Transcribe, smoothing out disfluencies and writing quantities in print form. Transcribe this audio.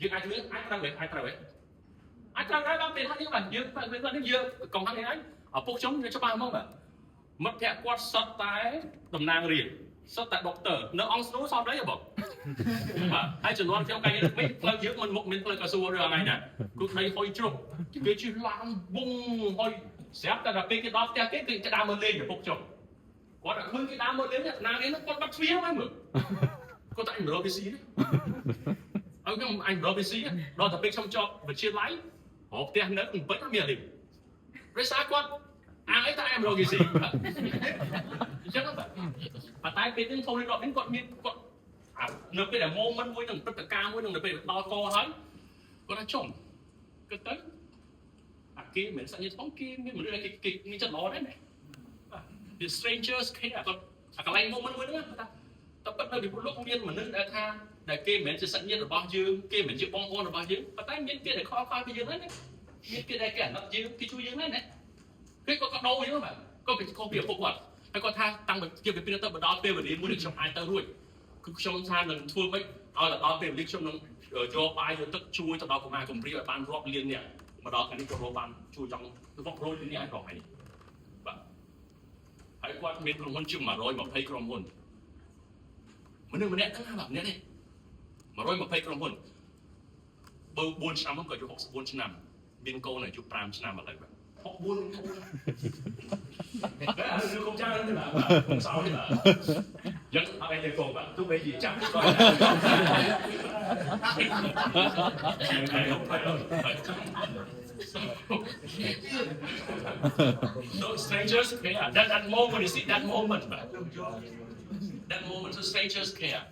យើងអាចធ្វើអាចត្រូវដែរបាទពេលហ្នឹងបាទយើងពេលហ្នឹងយើងកុំថានេះឯងឪពុកខ្ញុំវាច្បាស់ហ្មងបាទមិត្តភក្តិគាត់សុទ្ធតែតំណាងរាជសុទ្ធតែដុកទ័រនៅអង្គស្នូលសពđấyបងបាទហើយចំនួនខ្ញុំកាលនេះមិនផ្លូវយើងមិនមុខមានផ្លូវកសួររឿងហ្នឹងណាគឺដីហុយជ្រុះគេជិះឡើងវងហុយស្រាប់តែដល់ពេលគេដល់ផ្ទះគេគឺដើរមើលលេងឪពុកខ្ញុំគាត់ឃើញគេដើរមើលលេងណានេះគាត់បាត់ទ្វារហ្នឹងមើលគាត់តែ100 BC នេះឲ្យខ្ញុំអញ100 BC ដល់តែពេលខ្ញុំចប់វិទ្យាល័យរកផ្ទះនៅពេញអត់មានលេងដោយសារគាត់អាអីតែ100 BC អញ្ចឹងបាទតែពេលនេះខ្ញុំរៀបរាប់នេះគាត់មានគាត់នៅពេលដែល moment មួយនឹងព្រឹត្តិការណ៍មួយនឹងនៅពេលដល់កហើយគាត់ថាចំគិតទៅអាគេមិនសញ្ញាផងគេមានមនុស្សគេមានចិត្តល្អដែរណា The strangers គេគាត់អាកន្លែង moment មួយហ្នឹងថាតែពិតនៅពិភពលោកមានមនុស្សដែលថាដែលគេមិនមែនជាសាច់ញាតិរបស់យើងគេមិនជាបងប្អូនរបស់យើងប៉ុន្តែមានគេដែលខកខានពីយើងហ្នឹងណាមានគេដែលគេអាណិតយើងគេជួយយើងហ្នឹងណាគេក៏ដោយើងបាទក៏ពីខុសពីឪពុកគាត់ហើយគាត់ថាតាំងពីពីទៅបដល់ពេលវេលាមួយដែលខ្ញុំអាចទៅរួចគឺខ្ញុំថានឹងធ្វើម៉េចឲ្យដល់ពេលវេលាខ្ញុំនឹងយកបាយយកទឹកជួយទៅដល់កុមារកំព្រាឲ្យបានរាប់លាននាក់មកដល់ថ្ងៃនេះក៏រកបានជួយចង់រាប់រយលាននាក់ឲ្យនេះបាទហើយគាត់មានក្រុមហ៊ុនជាង120ក្រុមហ៊ុនមនុស្សម្នាក់ហ្នឹងបាទម្នាក់នេះ120ក្រុមហ៊ុនបើ4ឆ្នាំហ្នឹងក៏យក64ឆ្នាំមានកូនអាយុ5ឆ្នាំឥឡូវបាទ64គឺកុំចាំទេបាទកុំសោយទេបាទយ៉ាងអីទៅកុំបាទទោះបីជាចាំក៏Those strangers care. That moment, you see that moment, that moment, the strangers care.